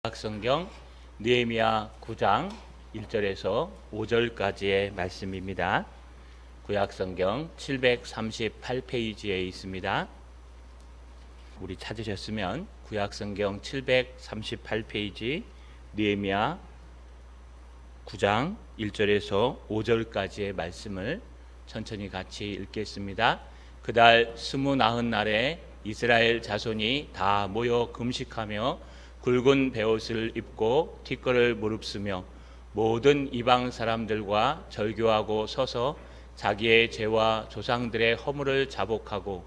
구약성경 느헤미야 9장 1절에서 5절까지의 말씀입니다. 구약성경 738페이지에 있습니다. 우리 찾으셨으면 구약성경 738페이지 느헤미야 9장 1절에서 5절까지의 말씀을 천천히 같이 읽겠습니다. 그달 29날에 이스라엘 자손이 다 모여 금식하며 굵은 베옷을 입고 티끌을 무릅쓰며 모든 이방 사람들과 절교하고 서서 자기의 죄와 조상들의 허물을 자복하고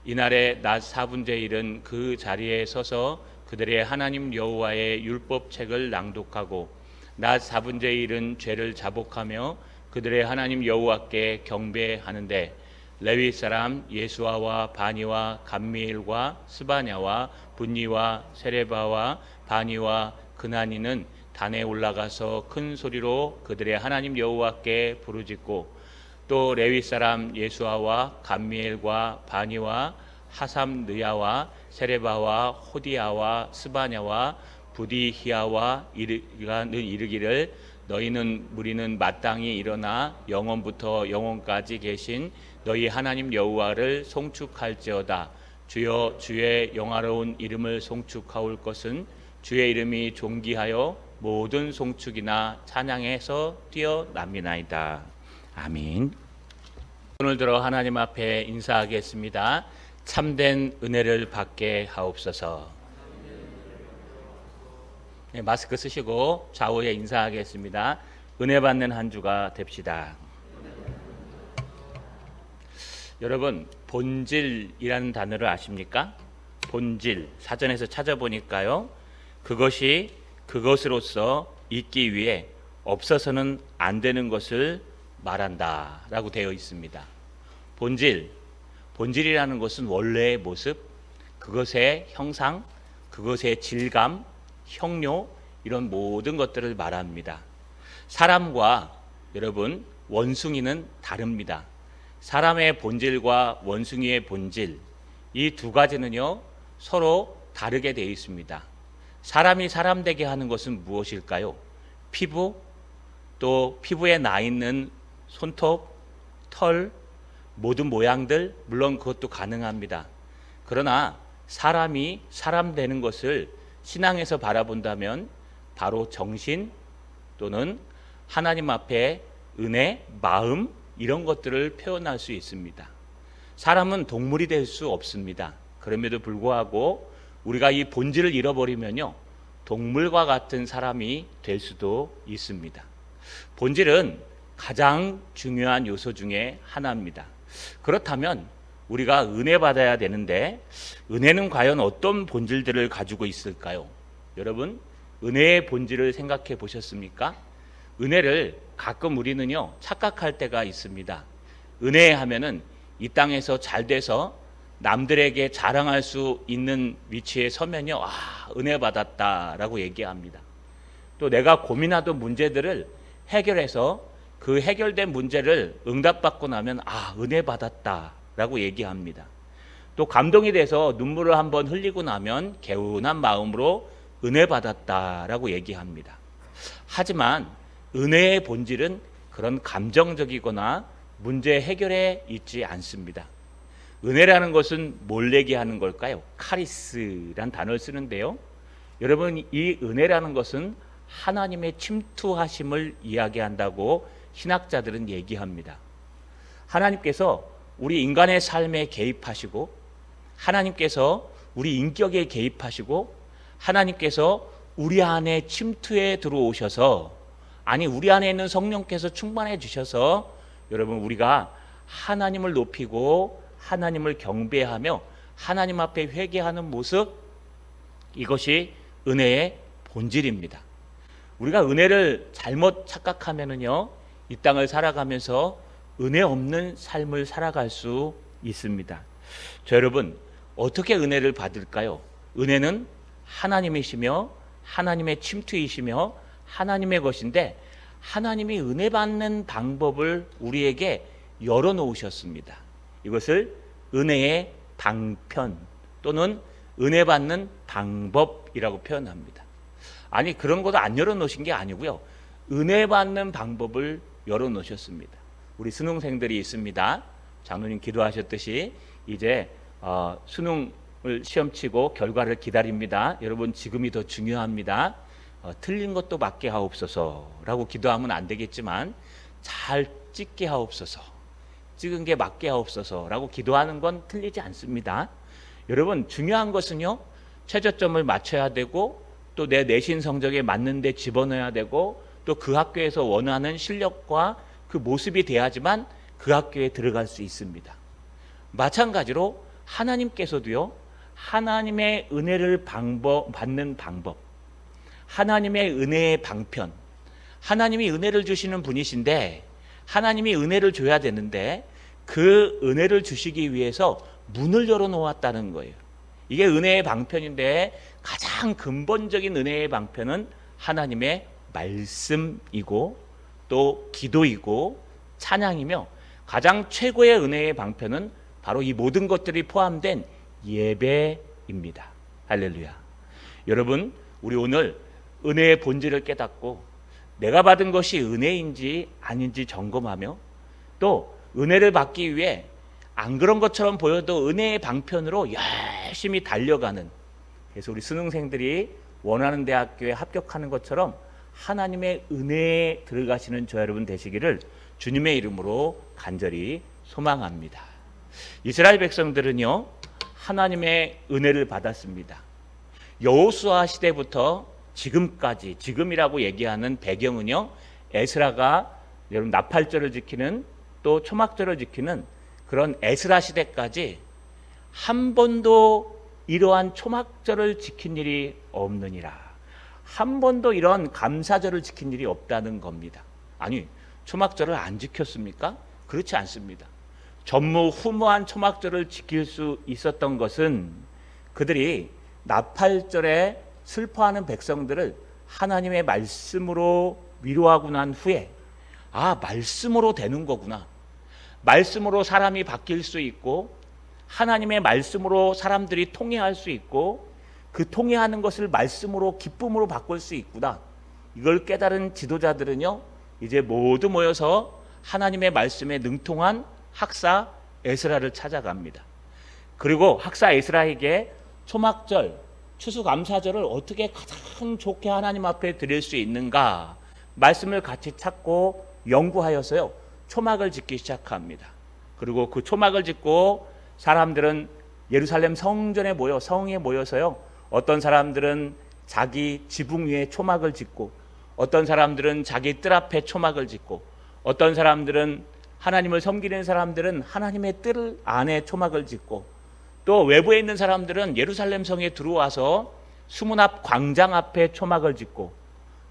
이날의 낮 4분째 일은 그 자리에 서서 그들의 하나님 여호와의 율법책을 낭독하고 낮 4분째 일은 죄를 자복하며 그들의 하나님 여호와께 경배하는데 레위 사람 예수아와 바니와 감미엘과 스바냐와 분니와 세레바와 바니와 그나니는 단에 올라가서 큰 소리로 그들의 하나님 여호와께 부르짖고 또 레위 사람 예수아와 감미엘과 바니와 하삼느야와 세레바와 호디야와 스바냐와 부디히야와 이르기를 너희는 무리는 마땅히 일어나 영원부터 영원까지 계신 너희 하나님 여호와를 송축할지어다. 주여 주의 영화로운 이름을 송축하올 것은 주의 이름이 존귀하여 모든 송축이나 찬양에서 뛰어남이나이다. 아멘. 오늘 들어 하나님 앞에 인사하겠습니다. 참된 은혜를 받게 하옵소서. 네, 마스크 쓰시고 좌우에 인사하겠습니다. 은혜 받는 한 주가 됩시다. 여러분, 본질이라는 단어를 아십니까? 본질, 사전에서 찾아보니까요, 그것이 그것으로서 있기 위해 없어서는 안 되는 것을 말한다 라고 되어 있습니다. 본질이라는 것은 원래의 모습, 그것의 형상, 그것의 질감, 형료, 이런 모든 것들을 말합니다. 사람과 여러분, 원숭이는 다릅니다. 사람의 본질과 원숭이의 본질, 이 두 가지는요 서로 다르게 되어 있습니다. 사람이 사람 되게 하는 것은 무엇일까요? 피부, 또 피부에 나 있는 손톱, 털, 모든 모양들, 물론 그것도 가능합니다. 그러나 사람이 사람 되는 것을 신앙에서 바라본다면 바로 정신 또는 하나님 앞에 은혜, 마음, 이런 것들을 표현할 수 있습니다. 사람은 동물이 될 수 없습니다. 그럼에도 불구하고 우리가 이 본질을 잃어버리면요 동물과 같은 사람이 될 수도 있습니다. 본질은 가장 중요한 요소 중에 하나입니다. 그렇다면 우리가 은혜 받아야 되는데 은혜는 과연 어떤 본질들을 가지고 있을까요? 여러분, 은혜의 본질을 생각해 보셨습니까? 은혜를 가끔 우리는요 착각할 때가 있습니다. 은혜 하면은 이 땅에서 잘 돼서 남들에게 자랑할 수 있는 위치에 서면요 은혜 받았다라고 얘기합니다. 또 내가 고민하던 문제들을 해결해서 그 해결된 문제를 응답받고 나면 은혜 받았다라고 얘기합니다. 또 감동이 돼서 눈물을 한번 흘리고 나면 개운한 마음으로 은혜 받았다라고 얘기합니다. 하지만 은혜의 본질은 그런 감정적이거나 문제 해결에 있지 않습니다. 은혜라는 것은 뭘 얘기하는 걸까요? 카리스란 단어를 쓰는데요. 여러분, 이 은혜라는 것은 하나님의 침투하심을 이야기한다고 신학자들은 얘기합니다. 하나님께서 우리 인간의 삶에 개입하시고 하나님께서 우리 인격에 개입하시고 하나님께서 우리 안에 침투해 들어오셔서 우리 안에 있는 성령께서 충만해 주셔서 여러분 우리가 하나님을 높이고 하나님을 경배하며 하나님 앞에 회개하는 모습, 이것이 은혜의 본질입니다. 우리가 은혜를 잘못 착각하면은요 이 땅을 살아가면서 은혜 없는 삶을 살아갈 수 있습니다. 여러분, 어떻게 은혜를 받을까요? 은혜는 하나님이시며 하나님의 침투이시며 하나님의 것인데 하나님이 은혜 받는 방법을 우리에게 열어놓으셨습니다. 이것을 은혜의 방편 또는 은혜 받는 방법이라고 표현합니다. 아니 그런 것도 안 열어놓으신 게 아니고요. 은혜 받는 방법을 열어놓으셨습니다. 우리 수능생들이 있습니다. 장로님 기도하셨듯이 이제 수능을 시험 치고 결과를 기다립니다. 여러분 지금이 더 중요합니다. 틀린 것도 맞게 하옵소서라고 기도하면 안 되겠지만 잘 찍게 하옵소서, 찍은 게 맞게 하옵소서라고 기도하는 건 틀리지 않습니다. 여러분 중요한 것은요, 최저점을 맞춰야 되고 또 내 내신 성적에 맞는 데 집어넣어야 되고 또 그 학교에서 원하는 실력과 그 모습이 돼야지만 그 학교에 들어갈 수 있습니다. 마찬가지로 하나님께서도요, 하나님의 은혜를 받는 방법, 하나님의 은혜의 방편, 하나님이 은혜를 주시는 분이신데 하나님이 은혜를 줘야 되는데 그 은혜를 주시기 위해서 문을 열어놓았다는 거예요. 이게 은혜의 방편인데 가장 근본적인 은혜의 방편은 하나님의 말씀이고 또 기도이고 찬양이며 가장 최고의 은혜의 방편은 바로 이 모든 것들이 포함된 예배입니다. 할렐루야. 여러분, 우리 오늘 은혜의 본질을 깨닫고 내가 받은 것이 은혜인지 아닌지 점검하며 또 은혜를 받기 위해 안 그런 것처럼 보여도 은혜의 방편으로 열심히 달려가는, 그래서 우리 수능생들이 원하는 대학교에 합격하는 것처럼 하나님의 은혜에 들어가시는 저 여러분 되시기를 주님의 이름으로 간절히 소망합니다. 이스라엘 백성들은요, 하나님의 은혜를 받았습니다. 여호수아 시대부터 지금까지, 지금이라고 얘기하는 배경은요, 에스라가 여러분 나팔절을 지키는 또 초막절을 지키는 그런 에스라 시대까지 한 번도 이러한 초막절을 지킨 일이 없느니라, 한 번도 이런 감사절을 지킨 일이 없다는 겁니다. 아니, 초막절을 안 지켰습니까? 그렇지 않습니다. 전무후무한 초막절을 지킬 수 있었던 것은 그들이 나팔절에 슬퍼하는 백성들을 하나님의 말씀으로 위로하고 난 후에 말씀으로 되는 거구나, 말씀으로 사람이 바뀔 수 있고 하나님의 말씀으로 사람들이 통회할 수 있고 그 통회하는 것을 말씀으로 기쁨으로 바꿀 수 있구나, 이걸 깨달은 지도자들은요, 이제 모두 모여서 하나님의 말씀에 능통한 학사 에스라를 찾아갑니다. 그리고 학사 에스라에게 초막절, 추수감사절을 어떻게 가장 좋게 하나님 앞에 드릴 수 있는가 말씀을 같이 찾고 연구하여서요, 초막을 짓기 시작합니다. 그리고 그 초막을 짓고 사람들은 예루살렘 성전에 모여, 성에 모여서요, 어떤 사람들은 자기 지붕 위에 초막을 짓고 어떤 사람들은 자기 뜰 앞에 초막을 짓고 어떤 사람들은 하나님을 섬기는 사람들은 하나님의 뜰 안에 초막을 짓고 또 외부에 있는 사람들은 예루살렘 성에 들어와서 수문 앞 광장 앞에 초막을 짓고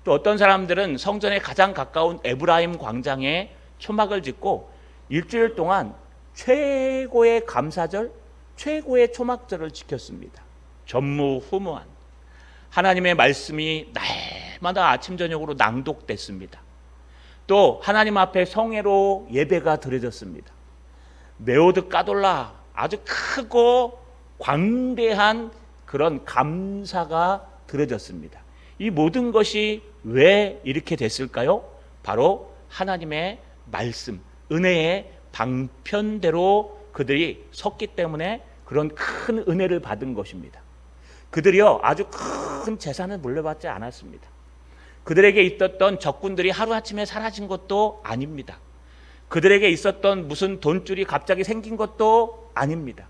또 어떤 사람들은 성전에 가장 가까운 에브라임 광장에 초막을 짓고 일주일 동안 최고의 감사절, 최고의 초막절을 지켰습니다. 전무후무한 하나님의 말씀이 날마다 아침 저녁으로 낭독됐습니다. 또 하나님 앞에 성회로 예배가 드려졌습니다. 메오드 까돌라, 아주 크고 광대한 그런 감사가 드려졌습니다. 이 모든 것이 왜 이렇게 됐을까요? 바로 하나님의 말씀, 은혜의 방편대로 그들이 섰기 때문에 그런 큰 은혜를 받은 것입니다. 그들이요, 아주 큰 재산을 물려받지 않았습니다. 그들에게 있었던 적군들이 하루아침에 사라진 것도 아닙니다. 그들에게 있었던 무슨 돈줄이 갑자기 생긴 것도 아닙니다.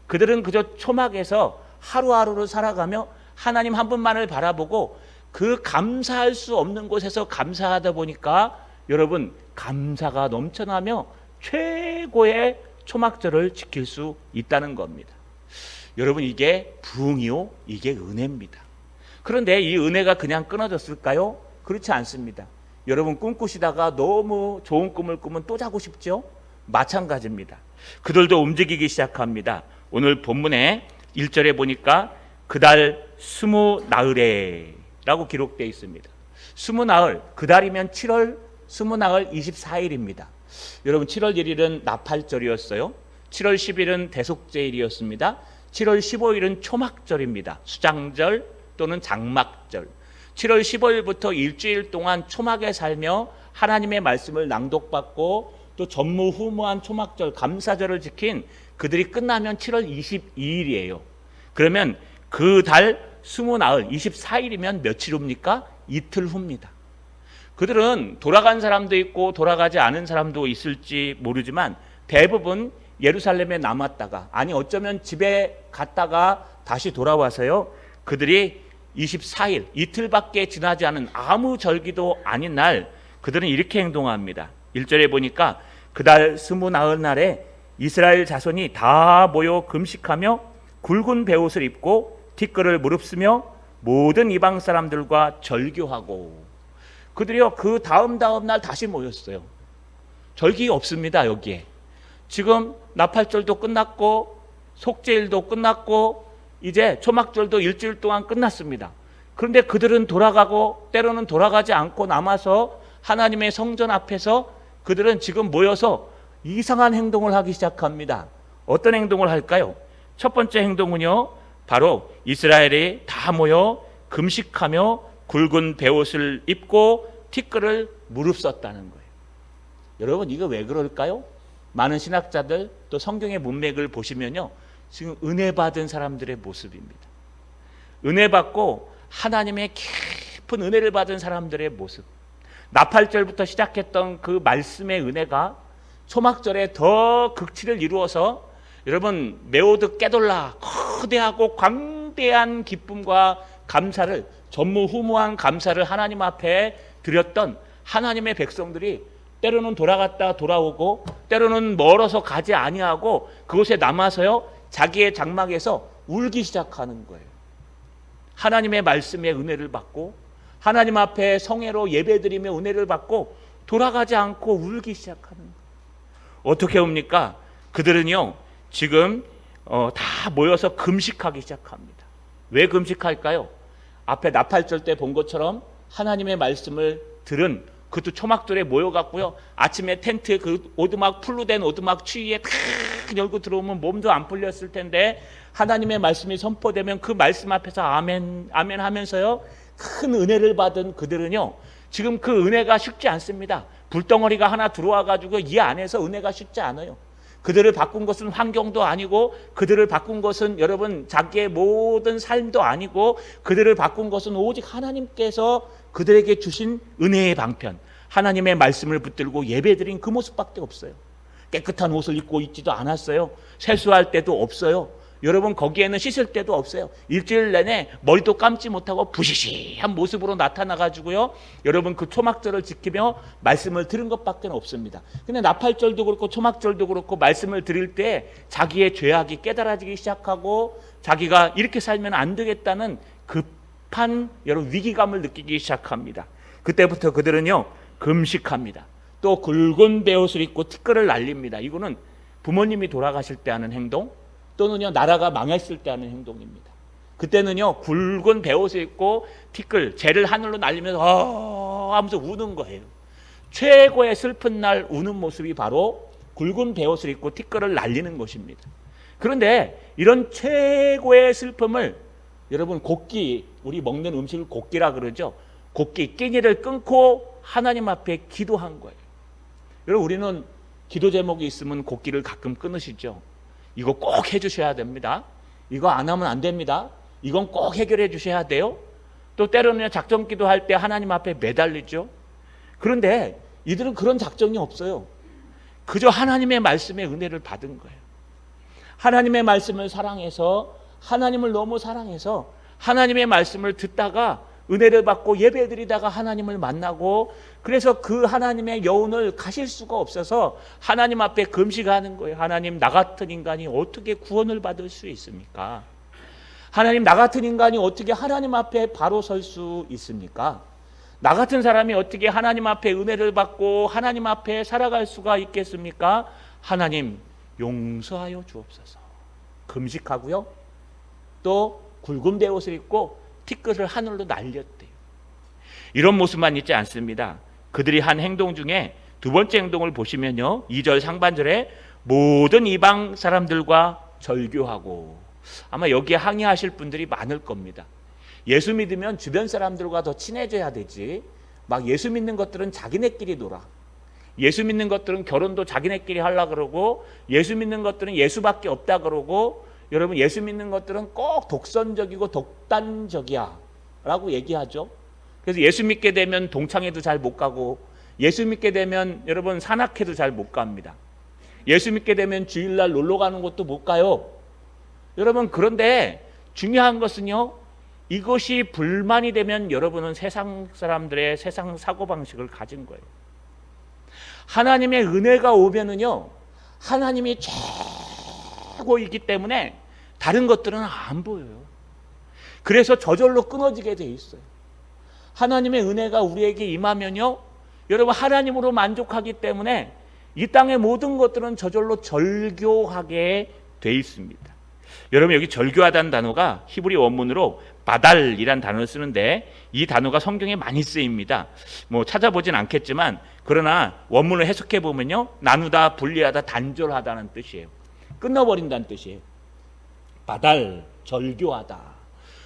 그들은 그저 초막에서 하루하루를 살아가며 하나님 한 분만을 바라보고 그 감사할 수 없는 곳에서 감사하다 보니까 여러분 감사가 넘쳐나며 최고의 초막절을 지킬 수 있다는 겁니다. 여러분, 이게 부흥이요, 이게 은혜입니다. 그런데 이 은혜가 그냥 끊어졌을까요? 그렇지 않습니다. 여러분, 꿈꾸시다가 너무 좋은 꿈을 꾸면 또 자고 싶죠? 마찬가지입니다. 그들도 움직이기 시작합니다. 오늘 본문에 1절에 보니까 그달 20나흘에 라고 기록되어 있습니다. 20나흘, 그달이면 7월 20나흘 24일입니다. 여러분, 7월 1일은 나팔절이었어요. 7월 10일은 대속제일이었습니다. 7월 15일은 초막절입니다. 수장절 또는 장막절. 7월 15일부터 일주일 동안 초막에 살며 하나님의 말씀을 낭독받고 또 전무후무한 초막절 감사절을 지킨 그들이 끝나면 7월 22일이에요. 그러면 그 달 20나흘 24일이면 며칠 후입니까? 이틀 후입니다. 그들은 돌아간 사람도 있고 돌아가지 않은 사람도 있을지 모르지만 대부분 예루살렘에 남았다가, 아니 어쩌면 집에 갔다가 다시 돌아와서요, 그들이 24일 이틀밖에 지나지 않은 아무 절기도 아닌 날 그들은 이렇게 행동합니다. 1절에 보니까 그달 20나흘날에 이스라엘 자손이 다 모여 금식하며 굵은 베옷을 입고 티끌을 무릅쓰며 모든 이방 사람들과 절교하고. 그들이요 그 다음 날 다시 모였어요. 절기 없습니다. 여기에 지금 나팔절도 끝났고 속죄일도 끝났고 이제 초막절도 일주일 동안 끝났습니다. 그런데 그들은 돌아가고 때로는 돌아가지 않고 남아서 하나님의 성전 앞에서 그들은 지금 모여서 이상한 행동을 하기 시작합니다. 어떤 행동을 할까요? 첫 번째 행동은요, 바로 이스라엘이 다 모여 금식하며 굵은 베옷을 입고 티끌을 무릅썼다는 거예요. 여러분, 이거 왜 그럴까요? 많은 신학자들 또 성경의 문맥을 보시면요, 지금 은혜 받은 사람들의 모습입니다. 은혜 받고 하나님의 깊은 은혜를 받은 사람들의 모습. 나팔절부터 시작했던 그 말씀의 은혜가 초막절에 더 극치를 이루어서 여러분 메오드 깨돌라 거대하고 광대한 기쁨과 감사를, 전무후무한 감사를 하나님 앞에 드렸던 하나님의 백성들이 때로는 돌아갔다 돌아오고 때로는 멀어서 가지 아니하고 그곳에 남아서요 자기의 장막에서 울기 시작하는 거예요. 하나님의 말씀의 은혜를 받고 하나님 앞에 성회로 예배드리며 은혜를 받고 돌아가지 않고 울기 시작하는 거예요. 어떻게 옵니까? 그들은요 지금 다 모여서 금식하기 시작합니다. 왜 금식할까요? 앞에 나팔절 때 본 것처럼 하나님의 말씀을 들은, 그것도 초막절에 모여갖고요 아침에 텐트 그 오두막 풀로 된 오두막 추위에 탁 열고 들어오면 몸도 안 풀렸을 텐데 하나님의 말씀이 선포되면 그 말씀 앞에서 아멘 아멘 하면서요 큰 은혜를 받은 그들은요 지금 그 은혜가 쉽지 않습니다. 불덩어리가 하나 들어와가지고 이 안에서 은혜가 쉽지 않아요. 그들을 바꾼 것은 환경도 아니고 그들을 바꾼 것은 여러분 자기의 모든 삶도 아니고 그들을 바꾼 것은 오직 하나님께서 그들에게 주신 은혜의 방편, 하나님의 말씀을 붙들고 예배드린 그 모습밖에 없어요. 깨끗한 옷을 입고 있지도 않았어요. 세수할 때도 없어요. 여러분 거기에는 씻을 때도 없어요. 일주일 내내 머리도 감지 못하고 부시시한 모습으로 나타나가지고요 여러분 그 초막절을 지키며 말씀을 들은 것밖에 없습니다. 근데 나팔절도 그렇고 초막절도 그렇고 말씀을 드릴 때 자기의 죄악이 깨달아지기 시작하고 자기가 이렇게 살면 안 되겠다는 급한 여러분 위기감을 느끼기 시작합니다. 그때부터 그들은요 금식합니다. 또 굵은 베옷을 입고 티끌을 날립니다. 이거는 부모님이 돌아가실 때 하는 행동 또는요 나라가 망했을 때 하는 행동입니다. 그때는요 굵은 베옷을 입고 티끌 재를 하늘로 날리면서 하면서 우는 거예요. 최고의 슬픈 날 우는 모습이 바로 굵은 베옷을 입고 티끌을 날리는 것입니다. 그런데 이런 최고의 슬픔을 여러분 곡기, 우리 먹는 음식을 곡기라 그러죠. 곡기, 끼니를 끊고 하나님 앞에 기도한 거예요. 여러분 우리는 기도 제목이 있으면 곡기를 가끔 끊으시죠. 이거 꼭 해주셔야 됩니다. 이거 안 하면 안 됩니다. 이건 꼭 해결해 주셔야 돼요. 또 때로는 작정 기도할 때 하나님 앞에 매달리죠. 그런데 이들은 그런 작정이 없어요. 그저 하나님의 말씀의 은혜를 받은 거예요. 하나님의 말씀을 사랑해서, 하나님을 너무 사랑해서 하나님의 말씀을 듣다가 은혜를 받고 예배드리다가 하나님을 만나고, 그래서 그 하나님의 여운을 가실 수가 없어서 하나님 앞에 금식하는 거예요. 하나님, 나 같은 인간이 어떻게 구원을 받을 수 있습니까? 하나님, 나 같은 인간이 어떻게 하나님 앞에 바로 설 수 있습니까? 나 같은 사람이 어떻게 하나님 앞에 은혜를 받고 하나님 앞에 살아갈 수가 있겠습니까? 하나님, 용서하여 주옵소서. 금식하고요, 또 굵은 베옷을 입고 티끌을 하늘로 날렸대요. 이런 모습만 있지 않습니다. 그들이 한 행동 중에 두 번째 행동을 보시면요, 2절 상반절에 모든 이방 사람들과 절교하고, 아마 여기에 항의하실 분들이 많을 겁니다. 예수 믿으면 주변 사람들과 더 친해져야 되지. 막 예수 믿는 것들은 자기네끼리 놀아. 예수 믿는 것들은 결혼도 자기네끼리 하려고 그러고, 예수 믿는 것들은 예수밖에 없다 그러고, 여러분 예수 믿는 것들은 꼭 독선적이고 독단적이야 라고 얘기하죠. 그래서 예수 믿게 되면 동창회도 잘 못 가고, 예수 믿게 되면 여러분 산악회도 잘 못 갑니다. 예수 믿게 되면 주일날 놀러 가는 곳도 못 가요. 여러분, 그런데 중요한 것은요, 이것이 불만이 되면 여러분은 세상 사람들의 세상 사고방식을 가진 거예요. 하나님의 은혜가 오면은요, 하나님이 최고이기 때문에 다른 것들은 안 보여요. 그래서 저절로 끊어지게 돼 있어요. 하나님의 은혜가 우리에게 임하면요, 여러분 하나님으로 만족하기 때문에 이 땅의 모든 것들은 저절로 절교하게 돼 있습니다. 여러분, 여기 절교하다는 단어가 히브리 원문으로 바달이란 단어를 쓰는데, 이 단어가 성경에 많이 쓰입니다. 뭐 찾아보진 않겠지만, 그러나 원문을 해석해 보면요, 나누다, 분리하다, 단절하다는 뜻이에요. 끊어버린다는 뜻이에요. 바달, 절교하다.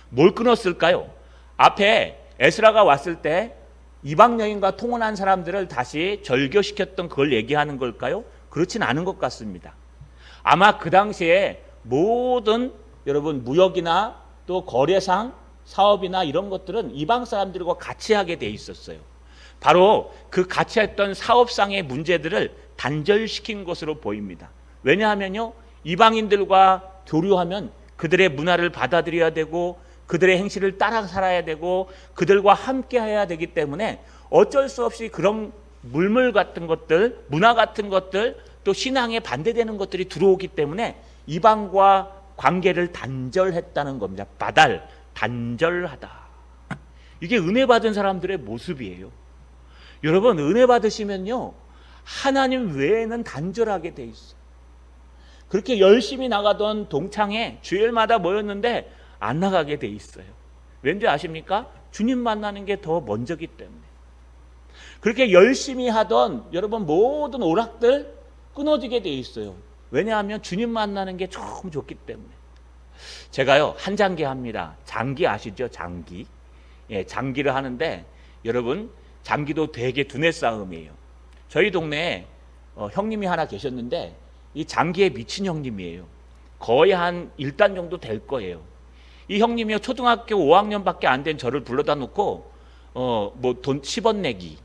뭘 끊었을까요? 앞에 에스라가 왔을 때 이방 여인과 통혼한 사람들을 다시 절교시켰던 그걸 얘기하는 걸까요? 그렇진 않은 것 같습니다. 아마 그 당시에 모든 여러분 무역이나 또 거래상, 사업이나 이런 것들은 이방 사람들과 같이 하게 돼 있었어요. 바로 그 같이 했던 사업상의 문제들을 단절시킨 것으로 보입니다. 왜냐하면요, 이방인들과 교류하면 그들의 문화를 받아들여야 되고, 그들의 행실을 따라 살아야 되고, 그들과 함께 해야 되기 때문에 어쩔 수 없이 그런 물물 같은 것들, 문화 같은 것들, 또 신앙에 반대되는 것들이 들어오기 때문에 이방과 관계를 단절했다는 겁니다. 바달, 단절하다. 이게 은혜 받은 사람들의 모습이에요. 여러분, 은혜 받으시면요, 하나님 외에는 단절하게 돼 있어요. 그렇게 열심히 나가던 동창회 주일마다 모였는데 안 나가게 돼 있어요. 왠지 아십니까? 주님 만나는 게 더 먼저기 때문에. 그렇게 열심히 하던 여러분 모든 오락들 끊어지게 돼 있어요. 왜냐하면 주님 만나는 게 참 좋기 때문에. 제가요, 한 장기 합니다. 장기 아시죠? 장기. 예, 장기를 하는데, 여러분 장기도 되게 두뇌 싸움이에요. 저희 동네에 형님이 하나 계셨는데, 이 장기에 미친 형님이에요. 거의 한 1단 정도 될 거예요. 이 형님이요, 초등학교 5학년밖에 안 된 저를 불러다 놓고 뭐 돈 10원 내기,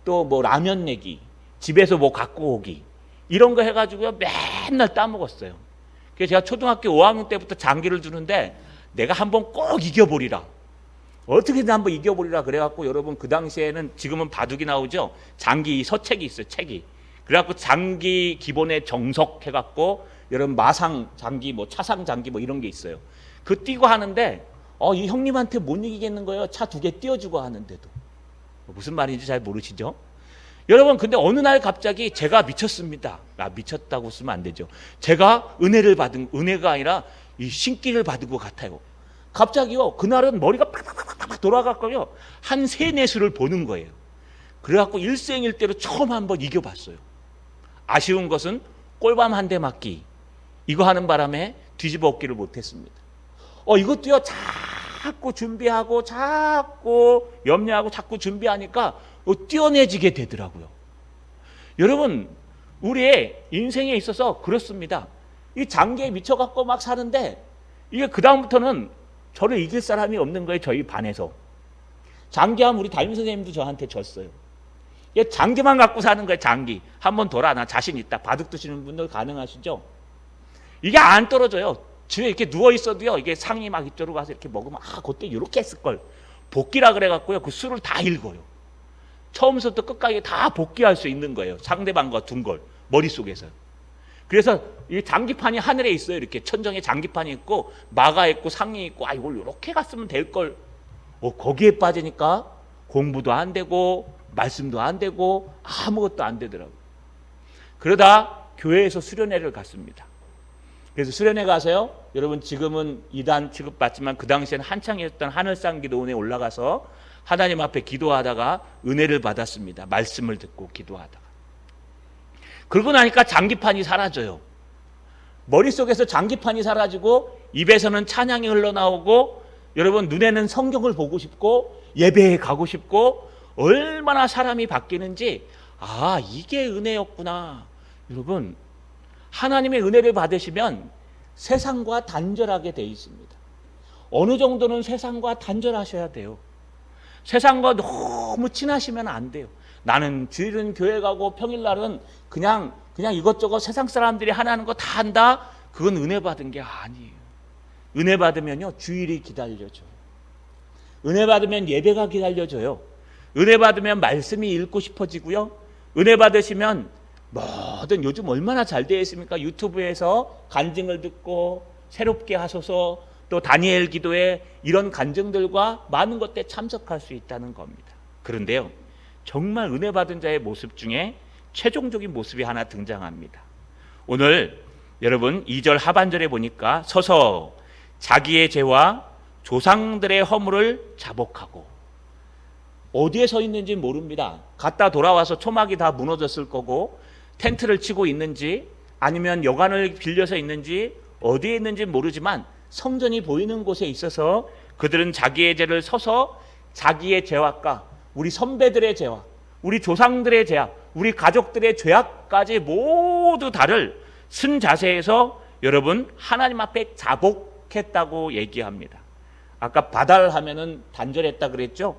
또 뭐 라면 내기, 집에서 뭐 갖고 오기, 이런 거 해가지고요 맨날 따먹었어요. 그래서 제가 초등학교 5학년 때부터 장기를 주는데, 내가 한번 꼭 이겨보리라, 어떻게든 한번 이겨보리라 그래갖고, 여러분 그 당시에는, 지금은 바둑이 나오죠, 장기 서책이 있어요. 책이. 그래갖고 장기 기본에 정석 해갖고, 여러분 마상 장기, 뭐 차상 장기 뭐 이런 게 있어요. 그 띄고 하는데 이 형님한테 못 이기겠는 거예요. 차 2개 띄워주고 하는데도. 무슨 말인지 잘 모르시죠? 여러분, 근데 어느 날 갑자기 제가 미쳤습니다. 미쳤다고 쓰면 안 되죠. 제가 은혜를 받은, 은혜가 아니라 이 신기를 받은 것 같아요. 갑자기요, 그날은 머리가 팍팍팍팍 돌아갔고요, 한 3-4수를 보는 거예요. 그래갖고 일생일대로 처음 한번 이겨봤어요. 아쉬운 것은 꼴밤 한 대 맞기, 이거 하는 바람에 뒤집어 엎기를 못했습니다. 이것도요, 자꾸 준비하고 자꾸 염려하고 자꾸 준비하니까 뛰어내지게 되더라고요. 여러분, 우리의 인생에 있어서 그렇습니다. 이 장기에 미쳐갖고 막 사는데, 이게 그 다음부터는 저를 이길 사람이 없는 거예요. 저희 반에서. 장기하면 우리 담임선생님도 저한테 졌어요. 장기만 갖고 사는 거예요. 장기. 한번 돌아, 나 자신 있다. 바둑 두시는 분들 가능하시죠? 이게 안 떨어져요. 집에 이렇게 누워있어도요, 이게 상이 막 이쪽으로 가서 이렇게 먹으면, 그때 이렇게 했을걸. 복기라 그래갖고요, 그 수를 다 읽어요. 처음부터 끝까지 다 복귀할 수 있는 거예요. 상대방과 둔 걸 머릿속에서. 그래서 이 장기판이 하늘에 있어요. 이렇게 천정에 장기판이 있고 마가 있고 상이 있고, 이걸 이렇게 갔으면 될 걸. 거기에 빠지니까 공부도 안 되고 말씀도 안 되고 아무것도 안 되더라고요. 그러다 교회에서 수련회를 갔습니다. 그래서 수련회 가서요, 여러분 지금은 2단 취급받지만 그 당시에는 한창이었던 하늘상 기도원에 올라가서 하나님 앞에 기도하다가 은혜를 받았습니다. 말씀을 듣고 기도하다가. 그러고 나니까 장기판이 사라져요. 머릿속에서 장기판이 사라지고 입에서는 찬양이 흘러나오고 여러분 눈에는 성경을 보고 싶고 예배에 가고 싶고 얼마나 사람이 바뀌는지 이게 은혜였구나. 여러분 하나님의 은혜를 받으시면 세상과 단절하게 돼 있습니다. 어느 정도는 세상과 단절하셔야 돼요. 세상과 너무 친하시면 안 돼요. 나는 주일은 교회 가고 평일날은 그냥 이것저것 세상 사람들이 하는 거 다 한다. 그건 은혜 받은 게 아니에요. 은혜 받으면요 주일이 기다려져요. 은혜 받으면 예배가 기다려져요. 은혜 받으면 말씀이 읽고 싶어지고요. 은혜 받으시면 뭐든 요즘 얼마나 잘 되어 있습니까? 유튜브에서 간증을 듣고 새롭게 하소서, 또 다니엘 기도에 이런 간증들과 많은 것들에 참석할 수 있다는 겁니다. 그런데요 정말 은혜 받은 자의 모습 중에 최종적인 모습이 하나 등장합니다. 오늘 여러분 2절 하반절에 보니까 서서 자기의 죄와 조상들의 허물을 자복하고, 어디에 서 있는지 모릅니다. 갔다 돌아와서 초막이 다 무너졌을 거고 텐트를 치고 있는지 아니면 여관을 빌려서 있는지 어디에 있는지 모르지만 성전이 보이는 곳에 있어서 그들은 자기의 죄를 서서 자기의 죄악과 우리 선배들의 죄악, 우리 조상들의 죄악, 우리 가족들의 죄악까지 모두 다를 쓴 자세에서 여러분 하나님 앞에 자복했다고 얘기합니다. 아까 바달하면은 단절했다 그랬죠?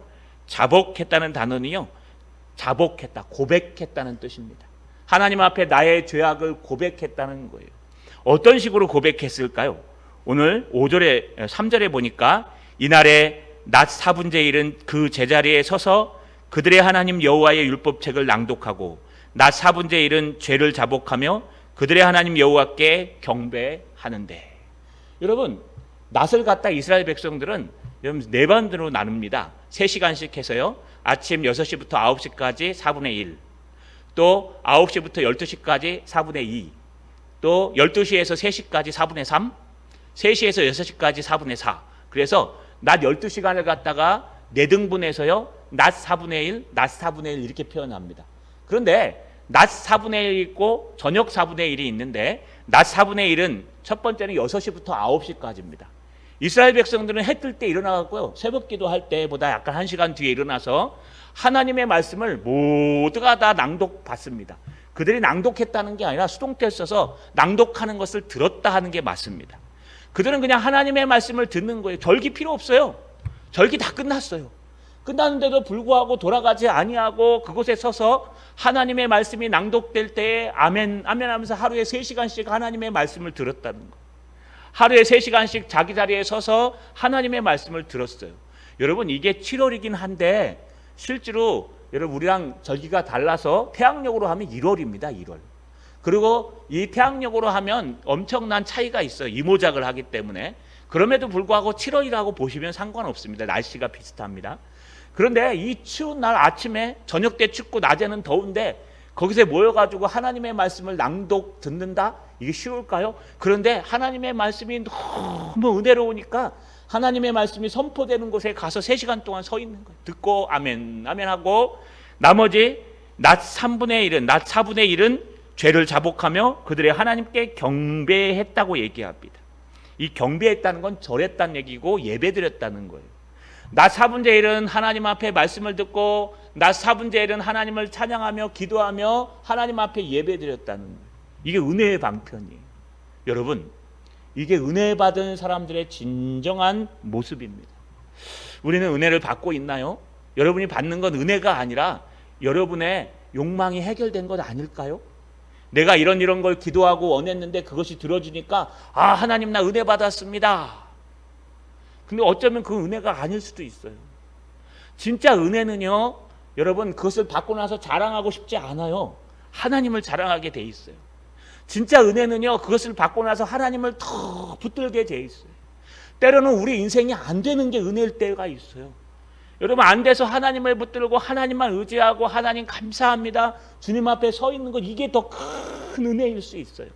자복했다는 단어는요 자복했다, 고백했다는 뜻입니다. 하나님 앞에 나의 죄악을 고백했다는 거예요. 어떤 식으로 고백했을까요? 오늘 3절에 보니까 이날에 낮 4분의 1은 그 제자리에 서서 그들의 하나님 여호와의 율법책을 낭독하고 낮 4분의 1은 죄를 자복하며 그들의 하나님 여호와께 경배하는데, 여러분 낮을 갖다 이스라엘 백성들은 여러분 4반으로 나눕니다. 3시간씩 해서요. 아침 6시부터 9시까지 4분의 1, 또 9시부터 12시까지 4분의 2, 또 12시에서 3시까지 4분의 3, 3시에서 6시까지 4분의 4. 그래서 낮 12시간을 갖다가 4등분해서요. 낮 4분의 1, 낮 4분의 1 이렇게 표현합니다. 그런데 낮 4분의 1이 있고 저녁 4분의 1이 있는데 낮 4분의 1은 첫 번째는 6시부터 9시까지입니다. 이스라엘 백성들은 해 뜰 때 일어나고요. 새벽 기도할 때보다 약간 1시간 뒤에 일어나서 하나님의 말씀을 모두가 다 낭독 받습니다. 그들이 낭독했다는 게 아니라 수동태를 써서 낭독하는 것을 들었다 하는 게 맞습니다. 그들은 그냥 하나님의 말씀을 듣는 거예요. 절기 필요 없어요. 절기 다 끝났어요. 끝났는데도 불구하고 돌아가지 아니하고 그곳에 서서 하나님의 말씀이 낭독될 때에 아멘 아멘 하면서 하루에 3시간씩 하나님의 말씀을 들었다는 거. 하루에 3시간씩 자기 자리에 서서 하나님의 말씀을 들었어요. 여러분 이게 7월이긴 한데 실제로 여러분 우리랑 절기가 달라서 태양력으로 하면 1월입니다. 1월. 그리고 이 태양력으로 하면 엄청난 차이가 있어요. 이모작을 하기 때문에. 그럼에도 불구하고 7월이라고 보시면 상관없습니다. 날씨가 비슷합니다. 그런데 이 추운 날 아침에 저녁 때 춥고 낮에는 더운데 거기서 모여가지고 하나님의 말씀을 낭독 듣는다? 이게 쉬울까요? 그런데 하나님의 말씀이 너무 은혜로우니까 하나님의 말씀이 선포되는 곳에 가서 3시간 동안 서 있는 거예요. 듣고 아멘 아멘 하고 나머지 낮 3분의 1은 낮 4분의 1은 죄를 자복하며 그들의 하나님께 경배했다고 얘기합니다. 이 경배했다는 건 절했다는 얘기고 예배드렸다는 거예요. 낮 4분의 1은 하나님 앞에 말씀을 듣고 낮 4분의 1은 하나님을 찬양하며 기도하며 하나님 앞에 예배드렸다는 거예요. 이게 은혜의 방편이에요. 여러분 이게 은혜 받은 사람들의 진정한 모습입니다. 우리는 은혜를 받고 있나요? 여러분이 받는 건 은혜가 아니라 여러분의 욕망이 해결된 것 아닐까요? 내가 이런 걸 기도하고 원했는데 그것이 들어주니까 하나님 나 은혜 받았습니다. 근데 어쩌면 그 은혜가 아닐 수도 있어요. 진짜 은혜는요 여러분 그것을 받고 나서 자랑하고 싶지 않아요. 하나님을 자랑하게 돼 있어요. 진짜 은혜는요 그것을 받고 나서 하나님을 더 붙들게 돼 있어요. 때로는 우리 인생이 안 되는 게 은혜일 때가 있어요. 여러분 안 돼서 하나님을 붙들고 하나님만 의지하고 하나님 감사합니다 주님 앞에 서 있는 것, 이게 더 큰 은혜일 수 있어요.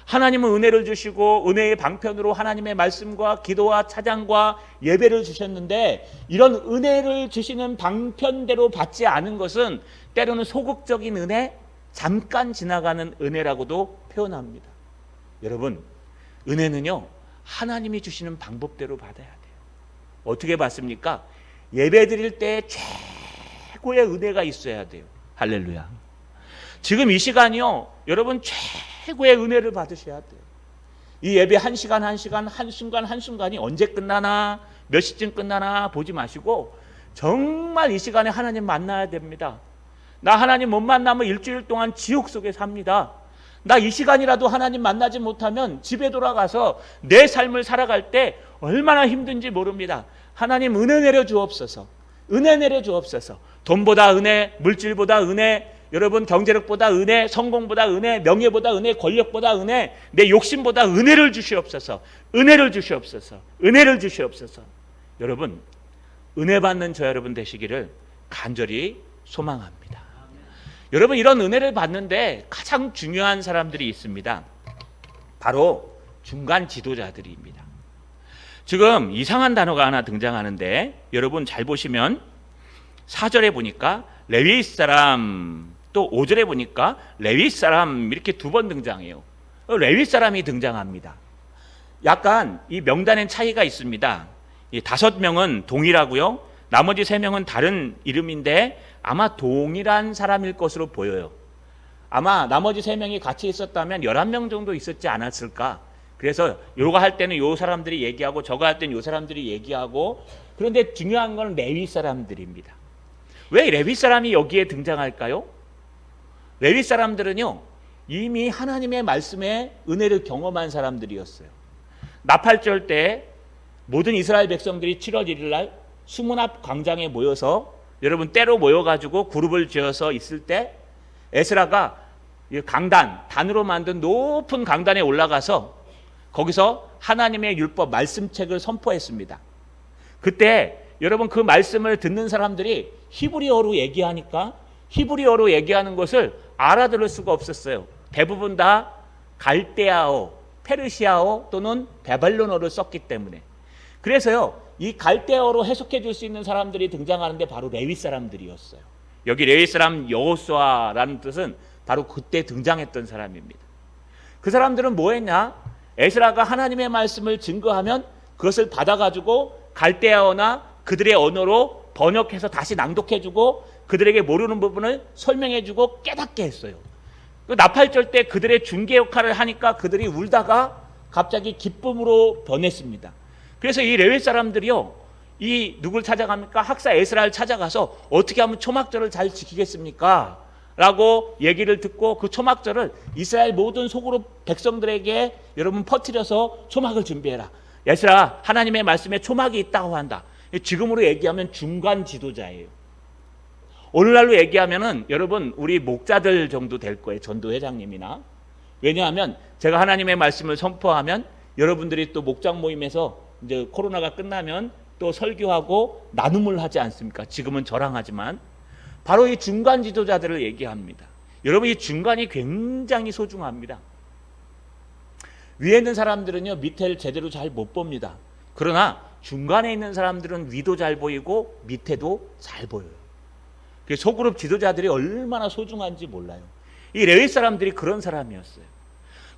하나님은 은혜를 주시고 은혜의 방편으로 하나님의 말씀과 기도와 찬양과 예배를 주셨는데 이런 은혜를 주시는 방편대로 받지 않은 것은 때로는 소극적인 은혜, 잠깐 지나가는 은혜라고도 표현합니다. 여러분 은혜는요 하나님이 주시는 방법대로 받아야 돼요. 어떻게 받습니까? 예배 드릴 때 최고의 은혜가 있어야 돼요. 할렐루야. 지금 이 시간이요, 여러분 최고의 은혜를 받으셔야 돼요. 이 예배 한 시간 한 시간, 한순간 한순간이 언제 끝나나, 몇 시쯤 끝나나 보지 마시고 정말 이 시간에 하나님 만나야 됩니다. 나 하나님 못 만나면 일주일 동안 지옥 속에 삽니다. 나 이 시간이라도 하나님 만나지 못하면 집에 돌아가서 내 삶을 살아갈 때 얼마나 힘든지 모릅니다. 하나님 은혜 내려 주옵소서. 은혜 내려 주옵소서. 돈보다 은혜, 물질보다 은혜, 여러분 경제력보다 은혜, 성공보다 은혜, 명예보다 은혜, 권력보다 은혜, 내 욕심보다 은혜를 주시옵소서. 은혜를 주시옵소서. 은혜를 주시옵소서. 여러분, 은혜 받는 저 여러분 되시기를 간절히 소망합니다. 여러분, 이런 은혜를 받는데 가장 중요한 사람들이 있습니다. 바로 중간 지도자들입니다. 지금 이상한 단어가 하나 등장하는데 여러분 잘 보시면 4절에 보니까 레위 사람, 또 5절에 보니까 레위 사람 이렇게 두 번 등장해요. 레위 사람이 등장합니다. 약간 이 명단엔 차이가 있습니다. 이 5명은 동일하고요, 나머지 3명은 다른 이름인데 아마 동일한 사람일 것으로 보여요. 아마 나머지 3명이 같이 있었다면 11명 정도 있었지 않았을까. 그래서 요거 할 때는 요 사람들이 얘기하고 저거 할 때는 요 사람들이 얘기하고. 그런데 중요한 건 레위 사람들입니다. 왜 레위 사람이 여기에 등장할까요? 레위 사람들은요, 이미 하나님의 말씀에 은혜를 경험한 사람들이었어요. 나팔절 때 모든 이스라엘 백성들이 7월 1일 날 수문 앞 광장에 모여서, 여러분 때로 모여가지고 그룹을 지어서 있을 때 에스라가 강단, 단으로 만든 높은 강단에 올라가서 거기서 하나님의 율법 말씀책을 선포했습니다. 그때 여러분 그 말씀을 듣는 사람들이 히브리어로 얘기하니까 히브리어로 얘기하는 것을 알아들을 수가 없었어요. 대부분 다 갈대아어, 페르시아어 또는 바벨론어를 썼기 때문에. 그래서요, 이 갈대어로 해석해 줄 수 있는 사람들이 등장하는데 바로 레위 사람들이었어요. 여기 레위 사람 여호수아라는 뜻은 바로 그때 등장했던 사람입니다. 그 사람들은 뭐 했냐? 에스라가 하나님의 말씀을 증거하면 그것을 받아가지고 갈대아어나 그들의 언어로 번역해서 다시 낭독해주고 그들에게 모르는 부분을 설명해주고 깨닫게 했어요. 그 나팔절 때 그들의 중개 역할을 하니까 그들이 울다가 갑자기 기쁨으로 변했습니다. 그래서 이 레위 사람들이요, 이 누굴 찾아갑니까? 학사 에스라를 찾아가서 어떻게 하면 초막절을 잘 지키겠습니까? 라고 얘기를 듣고 그 초막절을 이스라엘 모든 소그룹 백성들에게 여러분 퍼뜨려서 초막을 준비해라. 에스라, 하나님의 말씀에 초막이 있다고 한다. 지금으로 얘기하면 중간 지도자예요. 오늘날로 얘기하면은 여러분 우리 목자들 정도 될 거예요. 전도회장님이나. 왜냐하면 제가 하나님의 말씀을 선포하면 여러분들이 또 목장 모임에서 이제 코로나가 끝나면 또 설교하고 나눔을 하지 않습니까? 지금은 저랑 하지만 바로 이 중간 지도자들을 얘기합니다. 여러분 이 중간이 굉장히 소중합니다. 위에 있는 사람들은요, 밑에를 제대로 잘 못 봅니다. 그러나 중간에 있는 사람들은 위도 잘 보이고 밑에도 잘 보여요. 소그룹 지도자들이 얼마나 소중한지 몰라요. 이 레위 사람들이 그런 사람이었어요.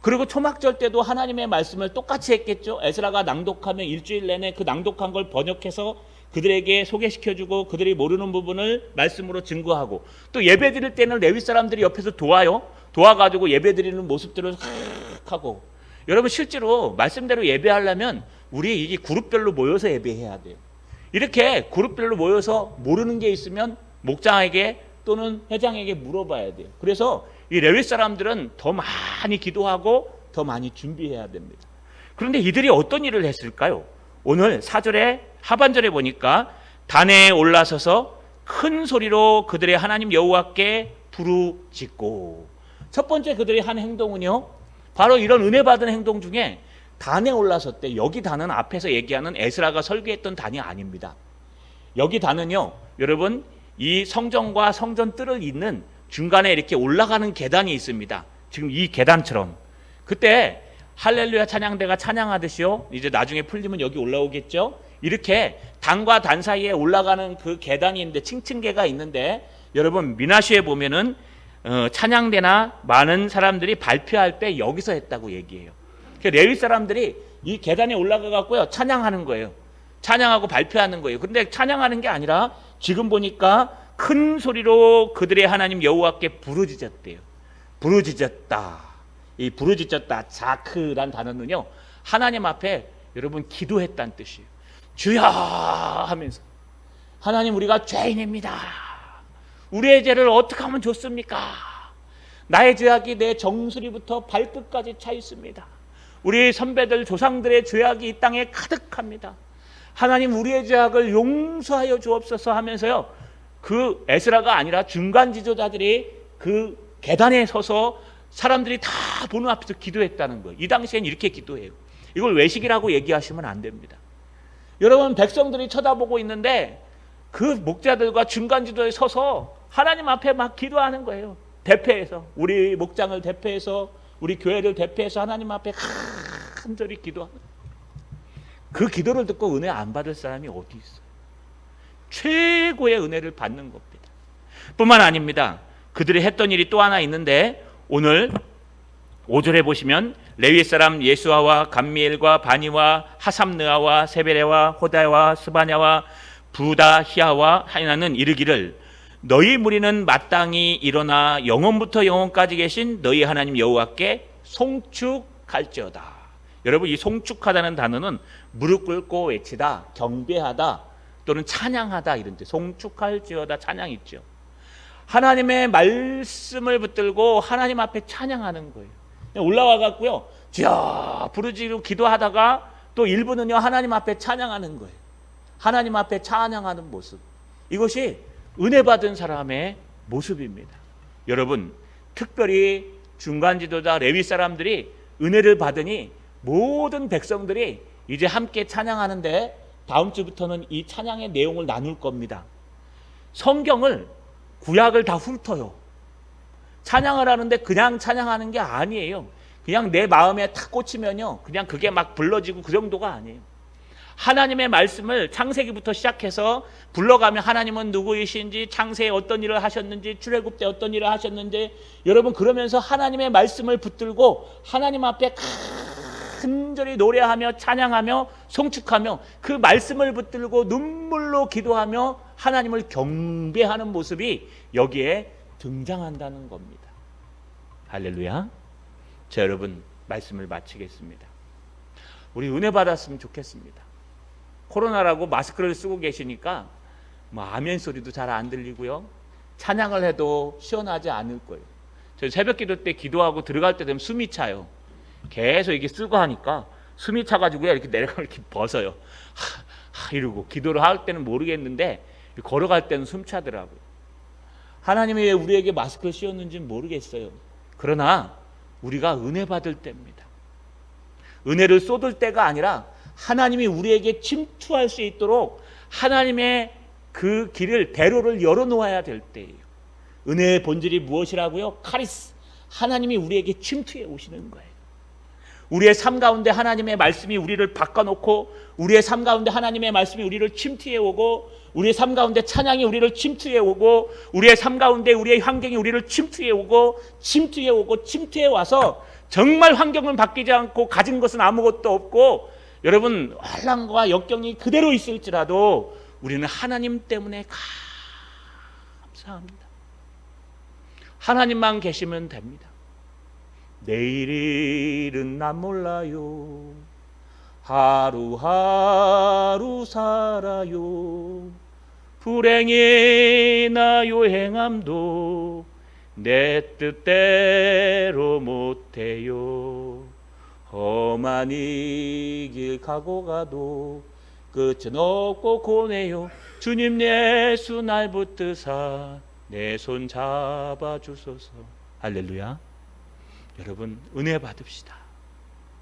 그리고 초막절 때도 하나님의 말씀을 똑같이 했겠죠. 에스라가 낭독하면 일주일 내내 그 낭독한 걸 번역해서 그들에게 소개시켜주고 그들이 모르는 부분을 말씀으로 증거하고, 또 예배 드릴 때는 레위 사람들이 옆에서 도와가지고 예배 드리는 모습들을 하고. 여러분 실제로 말씀대로 예배하려면 우리 이게 그룹별로 모여서 예배해야 돼요. 이렇게 그룹별로 모여서 모르는 게 있으면 목장에게 또는 회장에게 물어봐야 돼요. 그래서 이 레위 사람들은 더 많이 기도하고 더 많이 준비해야 됩니다. 그런데 이들이 어떤 일을 했을까요? 오늘 4절에 하반절에 보니까 단에 올라서서 큰 소리로 그들의 하나님 여호와께 부르짖고. 첫 번째 그들이 한 행동은요, 바로 이런 은혜 받은 행동 중에 단에 올라섰대. 여기 단은 앞에서 얘기하는 에스라가 설교했던 단이 아닙니다. 여기 단은요, 여러분 이 성전과 성전 뜰을 잇는 중간에 이렇게 올라가는 계단이 있습니다. 지금 이 계단처럼. 그때 할렐루야 찬양대가 찬양하듯이요, 이제 나중에 풀리면 여기 올라오겠죠. 이렇게 단과 단 사이에 올라가는 그 계단이 있는데, 층층계가 있는데, 여러분 미나시에 보면은 찬양대나 많은 사람들이 발표할 때 여기서 했다고 얘기해요. 레위 사람들이 이 계단에 올라가 갖고요 찬양하는 거예요. 찬양하고 발표하는 거예요. 그런데 찬양하는 게 아니라 지금 보니까 큰 소리로 그들의 하나님 여호와께 부르짖었대요. 부르짖었다. 이 부르짖었다, 자크란 단어는요, 하나님 앞에 여러분 기도했다는 뜻이에요. 주여 하면서, 하나님 우리가 죄인입니다. 우리의 죄를 어떻게 하면 좋습니까? 나의 죄악이 내 정수리부터 발끝까지 차 있습니다. 우리 선배들 조상들의 죄악이 이 땅에 가득합니다. 하나님 우리의 죄악을 용서하여 주옵소서 하면서요, 그 에스라가 아니라 중간 지도자들이 그 계단에 서서 사람들이 다 보는 앞에서 기도했다는 거예요. 이 당시엔 이렇게 기도해요. 이걸 외식이라고 얘기하시면 안 됩니다. 여러분, 백성들이 쳐다보고 있는데 그 목자들과 중간 지도에 서서 하나님 앞에 막 기도하는 거예요. 대표해서, 우리 목장을 대표해서, 우리 교회를 대표해서 하나님 앞에 간절히 기도하는 거예요. 그 기도를 듣고 은혜 안 받을 사람이 어디 있어요? 최고의 은혜를 받는 겁니다. 뿐만 아닙니다. 그들이 했던 일이 또 하나 있는데, 오늘 5절에 보시면 레위 사람 예수아와 감미엘과 바니와 하삼느아와 세베레와 호다와 스바냐와 부다히아와 하나는 이르기를, 너희 무리는 마땅히 일어나 영원부터 영원까지 계신 너희 하나님 여호와께 송축할지어다. 여러분, 이 송축하다는 단어는 무릎 꿇고 외치다, 경배하다 또는 찬양하다 이런 뜻. 송축할지어다, 찬양 있죠. 하나님의 말씀을 붙들고 하나님 앞에 찬양하는 거예요. 올라와 갖고요, 주여 부르짖고 기도하다가 또 일부는요 하나님 앞에 찬양하는 거예요. 하나님 앞에 찬양하는 모습, 이것이 은혜 받은 사람의 모습입니다. 여러분, 특별히 중간 지도자 레위 사람들이 은혜를 받으니 모든 백성들이 이제 함께 찬양하는데, 다음 주부터는 이 찬양의 내용을 나눌 겁니다. 성경을, 구약을 다 훑어요. 찬양을 하는데 그냥 찬양하는 게 아니에요. 그냥 내 마음에 탁 꽂히면요, 그냥 그게 막 불러지고 그 정도가 아니에요. 하나님의 말씀을 창세기부터 시작해서 불러가면 하나님은 누구이신지, 창세에 어떤 일을 하셨는지, 출애굽 때 어떤 일을 하셨는지, 여러분 그러면서 하나님의 말씀을 붙들고 하나님 앞에 간절히 노래하며 찬양하며 송축하며 그 말씀을 붙들고 눈물로 기도하며 하나님을 경배하는 모습이 여기에 등장한다는 겁니다. 할렐루야. 자, 여러분, 말씀을 마치겠습니다. 우리 은혜 받았으면 좋겠습니다. 코로나라고 마스크를 쓰고 계시니까 아멘 소리도 잘 안 들리고요, 찬양을 해도 시원하지 않을 거예요. 저 새벽 기도 때 기도하고 들어갈 때 되면 숨이 차요. 계속 이렇게 쓰고 하니까 숨이 차가지고 이렇게 내려가면 이렇게 벗어요. 이러고 기도를 할 때는 모르겠는데 걸어갈 때는 숨 차더라고요. 하나님이 왜 우리에게 마스크를 씌웠는지는 모르겠어요. 그러나 우리가 은혜 받을 때입니다. 은혜를 쏟을 때가 아니라 하나님이 우리에게 침투할 수 있도록 하나님의 그 길을, 대로를 열어놓아야 될 때예요. 은혜의 본질이 무엇이라고요? 카리스, 하나님이 우리에게 침투해 오시는 거예요. 우리의 삶 가운데 하나님의 말씀이 우리를 바꿔놓고, 우리의 삶 가운데 하나님의 말씀이 우리를 침투해 오고, 우리의 삶 가운데 찬양이 우리를 침투해 오고, 우리의 삶 가운데 우리의 환경이 우리를 침투해 오고, 침투해 오고, 침투해 와서 정말 환경은 바뀌지 않고 가진 것은 아무것도 없고, 여러분 환난과 역경이 그대로 있을지라도 우리는 하나님 때문에 감사합니다. 하나님만 계시면 됩니다. 내일 일은 난 몰라요. 하루하루 살아요. 불행이나 요행함도 내 뜻대로 못해요. 험한 이 길 가고 가도 끝은 없고 고네요. 주님 예수 날 붙드사 내 손 잡아주소서. 할렐루야. 여러분, 은혜 받읍시다.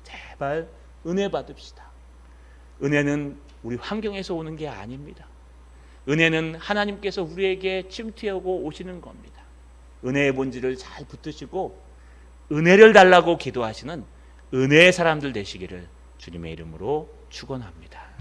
제발 은혜 받읍시다. 은혜는 우리 환경에서 오는 게 아닙니다. 은혜는 하나님께서 우리에게 침투하고 오시는 겁니다. 은혜의 본질을 잘 붙드시고 은혜를 달라고 기도하시는 은혜의 사람들 되시기를 주님의 이름으로 축원합니다.